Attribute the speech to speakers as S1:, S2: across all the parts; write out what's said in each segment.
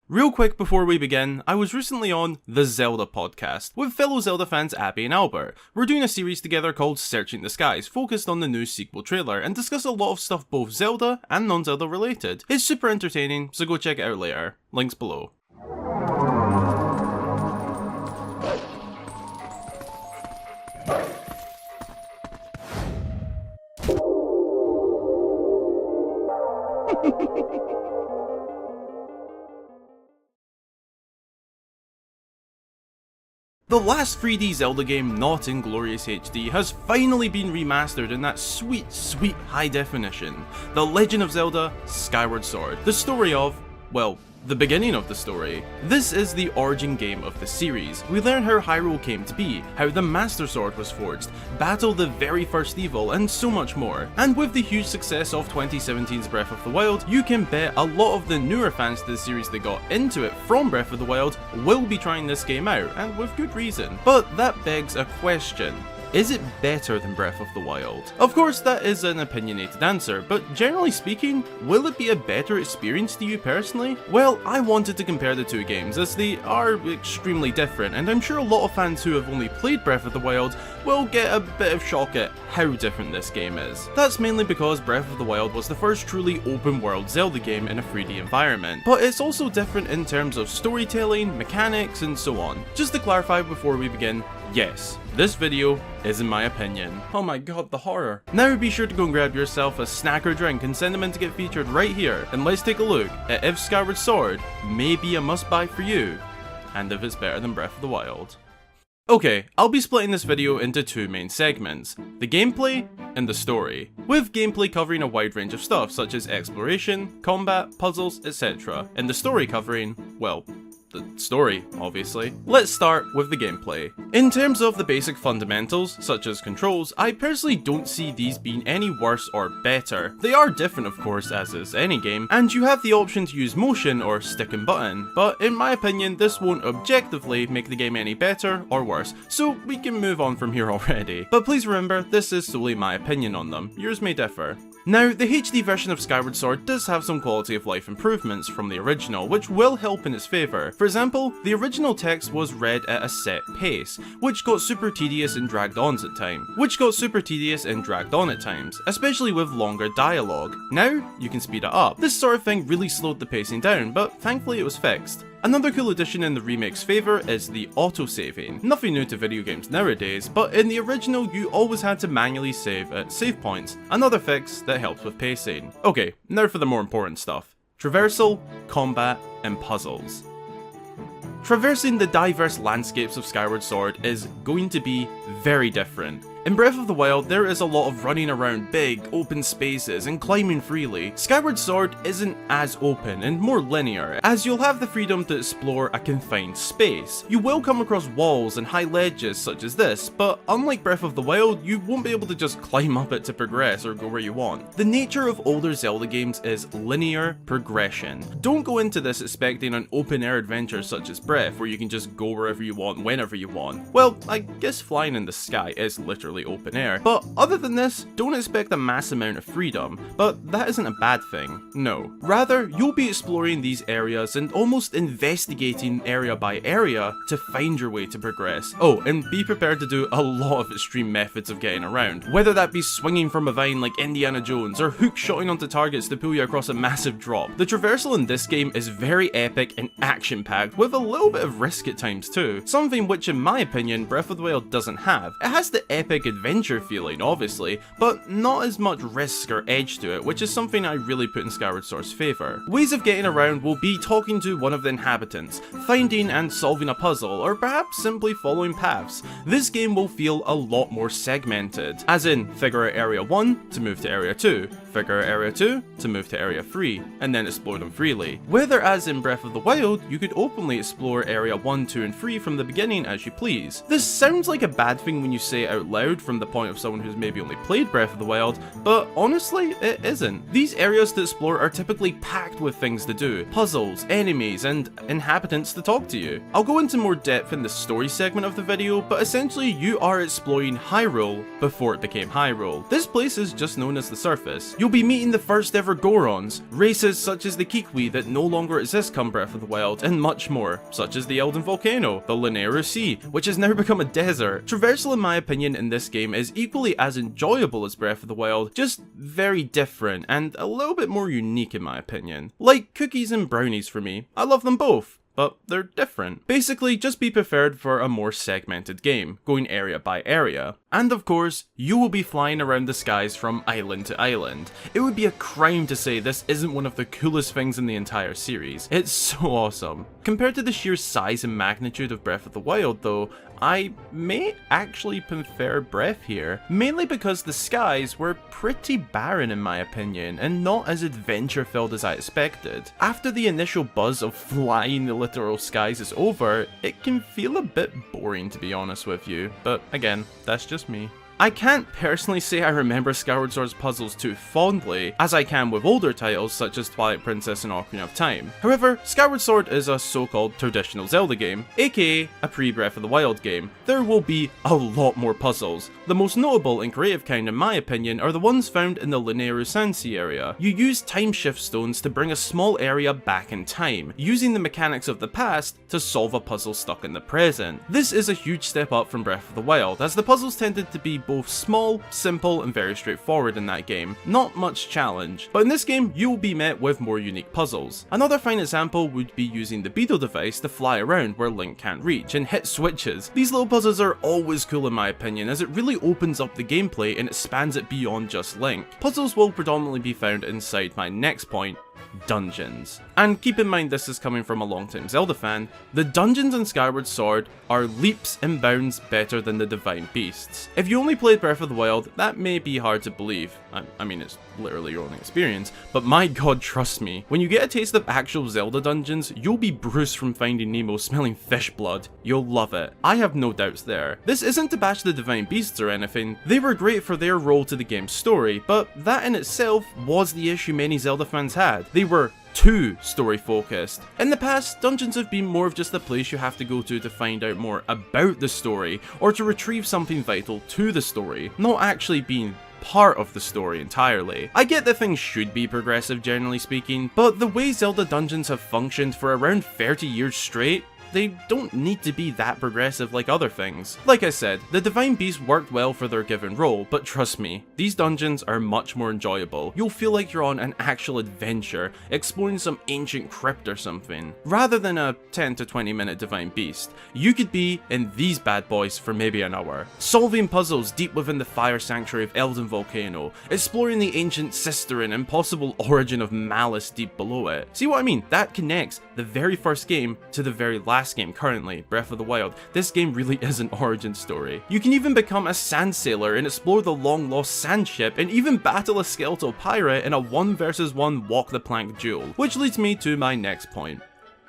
S1: Real quick before we begin, I was recently on the Zelda podcast with fellow Zelda fans Abby and Albert. We're doing a series together called Searching the Skies, focused on the new sequel trailer, and discuss a lot of stuff both Zelda and non-Zelda related. It's super entertaining, so go check it out later. Links below. The last 3D Zelda game not in glorious HD has finally been remastered in that sweet high definition. The Legend of Zelda Skyward Sword. The story of, well, the beginning of the story. This is the origin game of the series. We learn how Hyrule came to be, how the Master Sword was forged, battle the very first evil, and so much more. And with the huge success of 2017's Breath of the Wild, you can bet a lot of the newer fans to the series that got into it from Breath of the Wild will be trying this game out, and with good reason. But that begs a question. Is it better than Breath of the Wild? Of course, that is an opinionated answer, but generally speaking, will it be a better experience to you personally? Well, I wanted to compare the two games as they are extremely different, and I'm sure a lot of fans who have only played Breath of the Wild will get a bit of shock at how different this game is. That's mainly because Breath of the Wild was the first truly open world Zelda game in a 3D environment, but it's also different in terms of storytelling, mechanics, and so on. Just to clarify before we begin, yes, this video is in my opinion. Oh my god, the horror. Now be sure to go and grab yourself a snack or drink and send them in to get featured right here, and let's take a look at if Skyward Sword may be a must buy for you, and if it's better than Breath of the Wild. Okay, I'll be splitting this video into two main segments, the gameplay and the story, with gameplay covering a wide range of stuff such as exploration, combat, puzzles, etc, and the story covering, well, the story, obviously. Let's start with the gameplay. In terms of the basic fundamentals, such as controls, I personally don't see these being any worse or better. They are different, of course, as is any game, and you have the option to use motion or stick and button, but in my opinion, this won't objectively make the game any better or worse, so we can move on from here already. But please remember, this is solely my opinion on them. Yours may differ. Now, the HD version of Skyward Sword does have some quality of life improvements from the original, which will help in its favour. For example, the original text was read at a set pace, which got super tedious and dragged on at times, especially with longer dialogue. Now, you can speed it up. This sort of thing really slowed the pacing down, but thankfully it was fixed. Another cool addition in the remake's favour is the auto-saving. Nothing new to video games nowadays, but in the original you always had to manually save at save points, another fix that helps with pacing. Okay, now for the more important stuff. Traversal, combat, and puzzles. Traversing the diverse landscapes of Skyward Sword is going to be very different. In Breath of the Wild, there is a lot of running around big, open spaces and climbing freely. Skyward Sword isn't as open and more linear, as you'll have the freedom to explore a confined space. You will come across walls and high ledges such as this, but unlike Breath of the Wild, you won't be able to just climb up it to progress or go where you want. The nature of older Zelda games is linear progression. Don't go into this expecting an open-air adventure such as Breath, where you can just go wherever you want, whenever you want. Well, I guess flying in the sky is literally open air, but other than this, don't expect a mass amount of freedom, but that isn't a bad thing, no. Rather, you'll be exploring these areas and almost investigating area by area to find your way to progress. Oh, and be prepared to do a lot of extreme methods of getting around, whether that be swinging from a vine like Indiana Jones, or hook-shotting onto targets to pull you across a massive drop. The traversal in this game is very epic and action-packed, with a little bit of risk at times too, something which in my opinion Breath of the Wild doesn't have. It has the epic adventure feeling, obviously, but not as much risk or edge to it, which is something I really put in Skyward Sword's favour. Ways of getting around will be talking to one of the inhabitants, finding and solving a puzzle, or perhaps simply following paths. This game will feel a lot more segmented, as in figure out area 1 to move to area 2, figure out area 2 to move to area 3, and then explore them freely. Whether as in Breath of the Wild, you could openly explore area 1, 2 and 3 from the beginning as you please. This sounds like a bad thing when you say it out loud from the point of someone who's maybe only played Breath of the Wild, but honestly, it isn't. These areas to explore are typically packed with things to do, puzzles, enemies, and inhabitants to talk to you. I'll go into more depth in the story segment of the video, but essentially you are exploring Hyrule before it became Hyrule. This place is just known as the surface. You'll You'll be meeting the first ever Gorons, races such as the Kikwi that no longer exist come Breath of the Wild, and much more, such as the Elden Volcano, the Lanayru Sea, which has now become a desert. Traversal, in my opinion, in this game is equally as enjoyable as Breath of the Wild, just very different and a little bit more unique in my opinion. Like cookies and brownies for me, I love them both, but they're different. Basically, just be prepared for a more segmented game, going area by area. And of course, you will be flying around the skies from island to island. It would be a crime to say this isn't one of the coolest things in the entire series. It's so awesome. Compared to the sheer size and magnitude of Breath of the Wild though, I may actually prefer Breath here, mainly because the skies were pretty barren in my opinion, and not as adventure filled as I expected. After the initial buzz of flying the literal skies is over, it can feel a bit boring to be honest with you, but again, that's just me. I can't personally say I remember Skyward Sword's puzzles too fondly, as I can with older titles such as Twilight Princess and Ocarina of Time. However, Skyward Sword is a so-called traditional Zelda game, aka a pre-Breath of the Wild game. There will be a lot more puzzles. The most notable and creative kind in my opinion are the ones found in the Lanayru Sandsea area. You use time shift stones to bring a small area back in time, using the mechanics of the past to solve a puzzle stuck in the present. This is a huge step up from Breath of the Wild, as the puzzles tended to be both small, simple, and very straightforward in that game. Not much challenge. But in this game, you will be met with more unique puzzles. Another fine example would be using the Botw device to fly around where Link can't reach and hit switches. These little puzzles are always cool in my opinion, as it really opens up the gameplay and expands it beyond just Link. Puzzles will predominantly be found inside my next point, dungeons. And keep in mind this is coming from a long-time Zelda fan, the dungeons in Skyward Sword are leaps and bounds better than the Divine Beasts. If you only played Breath of the Wild, that may be hard to believe. I mean, it's literally your own experience, but my god, trust me, when you get a taste of actual Zelda dungeons, you'll be bruised from Finding Nemo smelling fish blood. You'll love it. I have no doubts there. This isn't to bash the Divine Beasts or anything, they were great for their role to the game's story, but that in itself was the issue many Zelda fans had. They were too story focused. In the past, dungeons have been more of just a place you have to go to find out more about the story, or to retrieve something vital to the story, not actually being part of the story entirely. I get that things should be progressive generally speaking, but the way Zelda dungeons have functioned for around 30 years straight, they don't need to be that progressive like other things. Like I said, the Divine Beasts worked well for their given role, but trust me, these dungeons are much more enjoyable. You'll feel like you're on an actual adventure, exploring some ancient crypt or something. Rather than a 10 to 20 minute Divine Beast, you could be in these bad boys for maybe an hour, solving puzzles deep within the fire sanctuary of Elden Volcano, exploring the ancient Cisterin and possible origin of Malice deep below it. See what I mean? That connects the very first game to the very last game currently, Breath of the Wild. This game really is an origin story. You can even become a sand sailor and explore the long lost sand ship, and even battle a skeletal pirate in a 1 versus 1 walk the plank duel. Which leads me to my next point.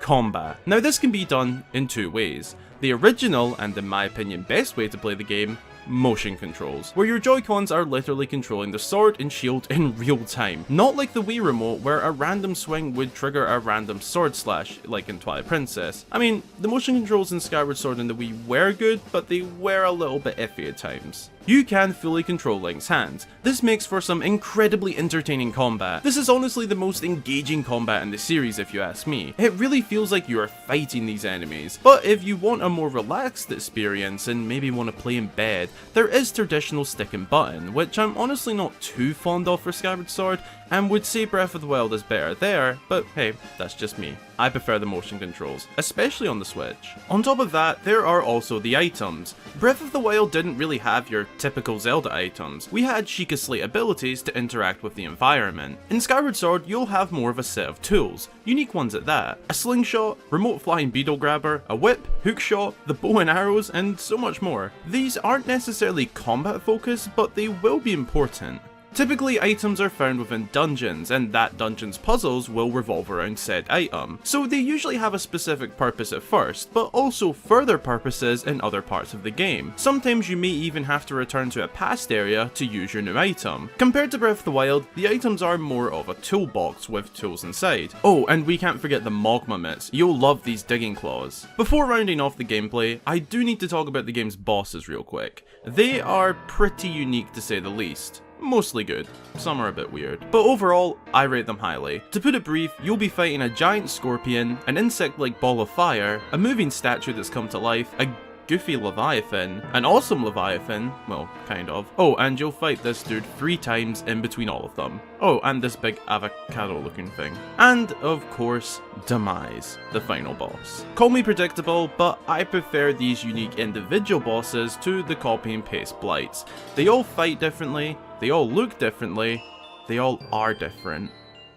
S1: Combat. Now this can be done in two ways. The original, and in my opinion best way to play the game, motion controls, where your Joy-Cons are literally controlling the sword and shield in real time. Not like the Wii Remote where a random swing would trigger a random sword slash, like in Twilight Princess. I mean, the motion controls in Skyward Sword and the Wii were good, but they were a little bit iffy at times. You can fully control Link's hands. This makes for some incredibly entertaining combat. This is honestly the most engaging combat in the series if you ask me. It really feels like you are fighting these enemies. But if you want a more relaxed experience and maybe want to play in bed, there is traditional stick and button, which I'm honestly not too fond of for Skyward Sword, and would say Breath of the Wild is better there, but hey, that's just me. I prefer the motion controls, especially on the Switch. On top of that, there are also the items. Breath of the Wild didn't really have your typical Zelda items. We had Sheikah Slate abilities to interact with the environment. In Skyward Sword, you'll have more of a set of tools, unique ones at that. A slingshot, remote flying beetle grabber, a whip, hookshot, the bow and arrows, and so much more. These aren't necessarily combat focused, but they will be important. Typically, items are found within dungeons, and that dungeon's puzzles will revolve around said item. So they usually have a specific purpose at first, but also further purposes in other parts of the game. Sometimes you may even have to return to a past area to use your new item. Compared to Breath of the Wild, the items are more of a toolbox with tools inside. Oh, and we can't forget the Mogma mitts. You'll love these digging claws. Before rounding off the gameplay, I do need to talk about the game's bosses real quick. They are pretty unique to say the least. mostly good. Some are a bit weird. But overall, I rate them highly. To put it brief, you'll be fighting a giant scorpion, an insect-like ball of fire, a moving statue that's come to life, a goofy leviathan, an awesome leviathan, well, kind of. Oh, and you'll fight this dude 3 times in between all of them. Oh, and this big avocado looking thing. And, of course, Demise, the final boss. Call me predictable, but I prefer these unique individual bosses to the copy and paste blights. They all fight differently, they all look differently, they all are different.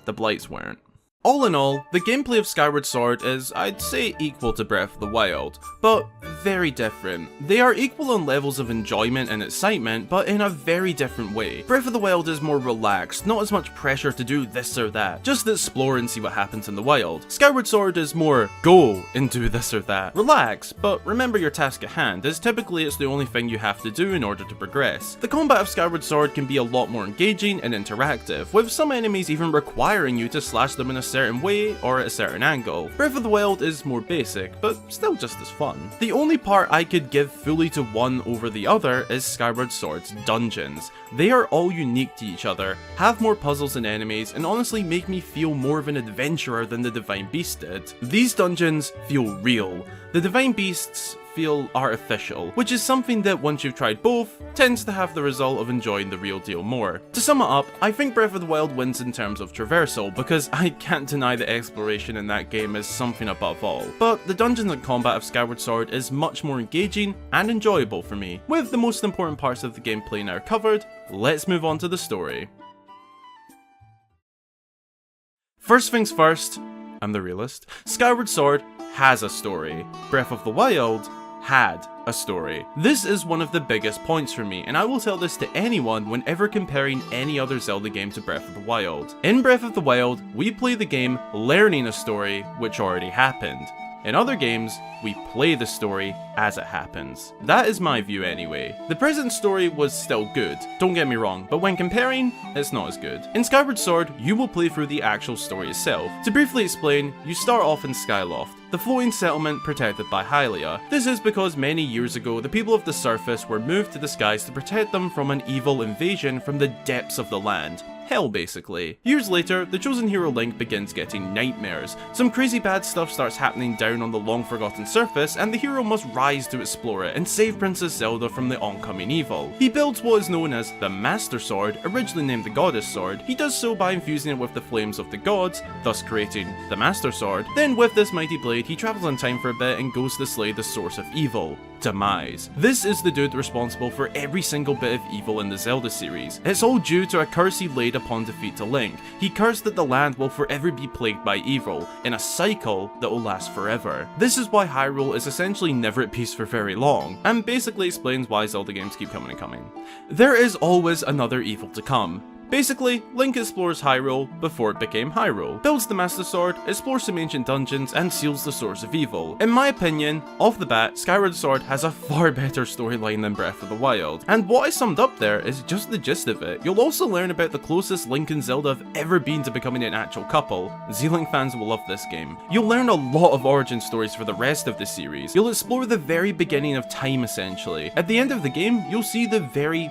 S1: The blights weren't. All in all, the gameplay of Skyward Sword is, I'd say, equal to Breath of the Wild, but very different. They are equal on levels of enjoyment and excitement, but in a very different way. Breath of the Wild is more relaxed, not as much pressure to do this or that, just explore and see what happens in the wild. Skyward Sword is more, go and do this or that. Relax, but remember your task at hand, as typically it's the only thing you have to do in order to progress. The combat of Skyward Sword can be a lot more engaging and interactive, with some enemies even requiring you to slash them in a certain way or at a certain angle. Breath of the Wild is more basic, but still just as fun. The only part I could give fully to one over the other is Skyward Sword's dungeons. They are all unique to each other, have more puzzles and enemies, and honestly make me feel more of an adventurer than the Divine Beast did. These dungeons feel real. The Divine Beasts feel artificial, which is something that once you've tried both, tends to have the result of enjoying the real deal more. To sum it up, I think Breath of the Wild wins in terms of traversal, because I can't deny that exploration in that game is something above all. But the dungeons and combat of Skyward Sword is much more engaging and enjoyable for me. With the most important parts of the gameplay now covered, let's move on to the story. First things first, I'm the realist, Skyward Sword has a story. Breath of the Wild had a story. This is one of the biggest points for me, and I will tell this to anyone whenever comparing any other Zelda game to Breath of the Wild. In Breath of the Wild, we play the game learning a story which already happened. In other games, we play the story as it happens. That is my view anyway. The present story was still good, don't get me wrong, but when comparing, it's not as good. In Skyward Sword, you will play through the actual story itself. To briefly explain, you start off in Skyloft, the floating settlement protected by Hylia. This is because many years ago, the people of the surface were moved to the skies to protect them from an evil invasion from the depths of the land. Hell, basically. Years later, the chosen hero Link begins getting nightmares. Some crazy bad stuff starts happening down on the long-forgotten surface, and the hero must rise to explore it and save Princess Zelda from the oncoming evil. He builds what is known as the Master Sword, originally named the Goddess Sword. He does so by infusing it with the flames of the gods, thus creating the Master Sword. Then with this mighty blade, he travels in time for a bit and goes to slay the source of evil, Demise. This is the dude responsible for every single bit of evil in the Zelda series. It's all due to a curse he laid upon defeat to Link. He cursed that the land will forever be plagued by evil, in a cycle that will last forever. This is why Hyrule is essentially never at peace for very long, and basically explains why Zelda games keep coming and coming. There is always another evil to come. Basically, Link explores Hyrule before it became Hyrule, builds the Master Sword, explores some ancient dungeons, and seals the source of evil. In my opinion, off the bat, Skyward Sword has a far better storyline than Breath of the Wild. And what I summed up there is just the gist of it. You'll also learn about the closest Link and Zelda have ever been to becoming an actual couple. Z-Link fans will love this game. You'll learn a lot of origin stories for the rest of the series. You'll explore the very beginning of time essentially. At the end of the game, you'll see the very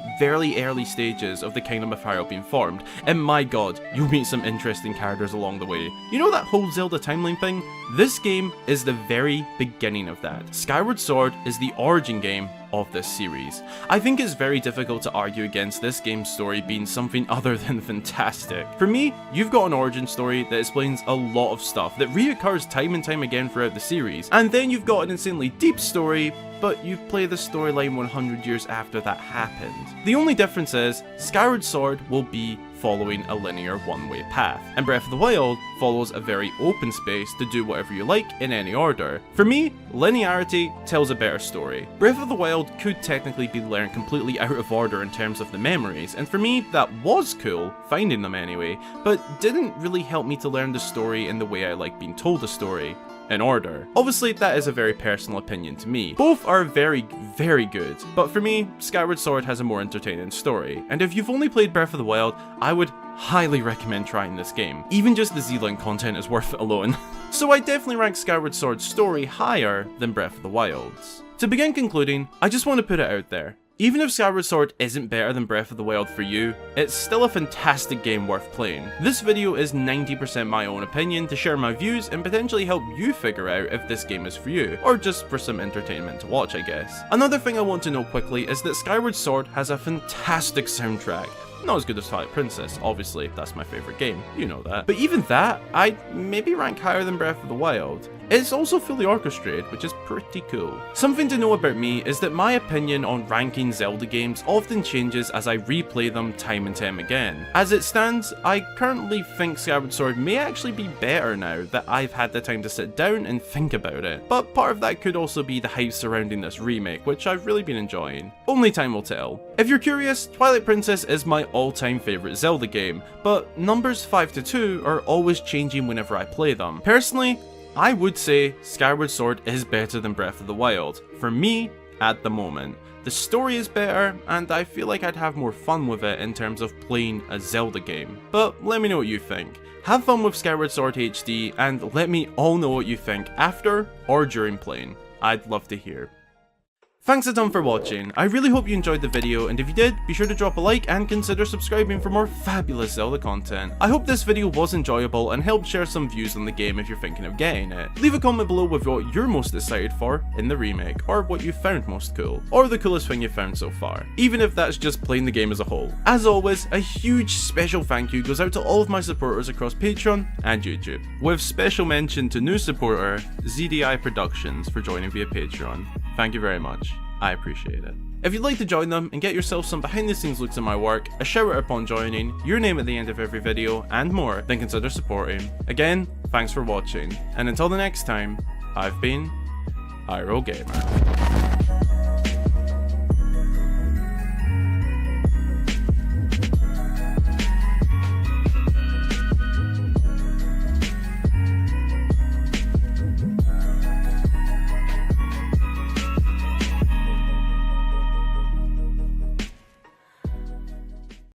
S1: early stages of the Kingdom of Hyrule being formed, and my god, you'll meet some interesting characters along the way. You know that whole Zelda timeline thing? This game is the very beginning of that. Skyward Sword is the origin game of this series. I think it's very difficult to argue against this game's story being something other than fantastic. For me, you've got an origin story that explains a lot of stuff that reoccurs time and time again throughout the series, and then you've got an insanely deep story, but you play the storyline 100 years after that happened. The only difference is, Skyward Sword will be following a linear one-way path, and Breath of the Wild follows a very open space to do whatever you like in any order. For me, linearity tells a better story. Breath of the Wild could technically be learned completely out of order in terms of the memories, and for me that was cool, finding them anyway, but didn't really help me to learn the story in the way I like being told a story. In order. Obviously, that is a very personal opinion to me. Both are very good, but for me, Skyward Sword has a more entertaining story, and if you've only played Breath of the Wild, I would highly recommend trying this game. Even just the Z-Link content is worth it alone. So I definitely rank Skyward Sword's story higher than Breath of the Wild's. To begin concluding, I just want to put it out there. Even if Skyward Sword isn't better than Breath of the Wild for you, it's still a fantastic game worth playing. This video is 90% my own opinion to share my views and potentially help you figure out if this game is for you, or just for some entertainment to watch, I guess. Another thing I want to know quickly is that Skyward Sword has a fantastic soundtrack. Not as good as Twilight Princess, obviously, that's my favourite game, you know that. But even that, I'd maybe rank higher than Breath of the Wild. It's also fully orchestrated, which is pretty cool. Something to know about me is that my opinion on ranking Zelda games often changes as I replay them time and time again. As it stands, I currently think Skyward Sword may actually be better now that I've had the time to sit down and think about it, but part of that could also be the hype surrounding this remake, which I've really been enjoying. Only time will tell. If you're curious, Twilight Princess is my all-time favourite Zelda game, but numbers 5 to 2 are always changing whenever I play them. Personally, I would say Skyward Sword is better than Breath of the Wild, for me, at the moment. The story is better, and I feel like I'd have more fun with it in terms of playing a Zelda game. But let me know what you think. Have fun with Skyward Sword HD, and let me all know what you think after or during playing. I'd love to hear. Thanks a ton for watching. I really hope you enjoyed the video, and if you did, be sure to drop a like and consider subscribing for more fabulous Zelda content. I hope this video was enjoyable and helped share some views on the game if you're thinking of getting it. Leave a comment below with what you're most excited for in the remake, or what you found most cool, or the coolest thing you found so far, even if that's just playing the game as a whole. As always, a huge special thank you goes out to all of my supporters across Patreon and YouTube, with special mention to new supporter ZDI Productions for joining via Patreon. Thank you very much. I appreciate it. If you'd like to join them and get yourself some behind the scenes looks at my work, a shout out upon joining, your name at the end of every video, and more, then consider supporting. Again, thanks for watching, and until the next time, I've been Hyrule Gamer.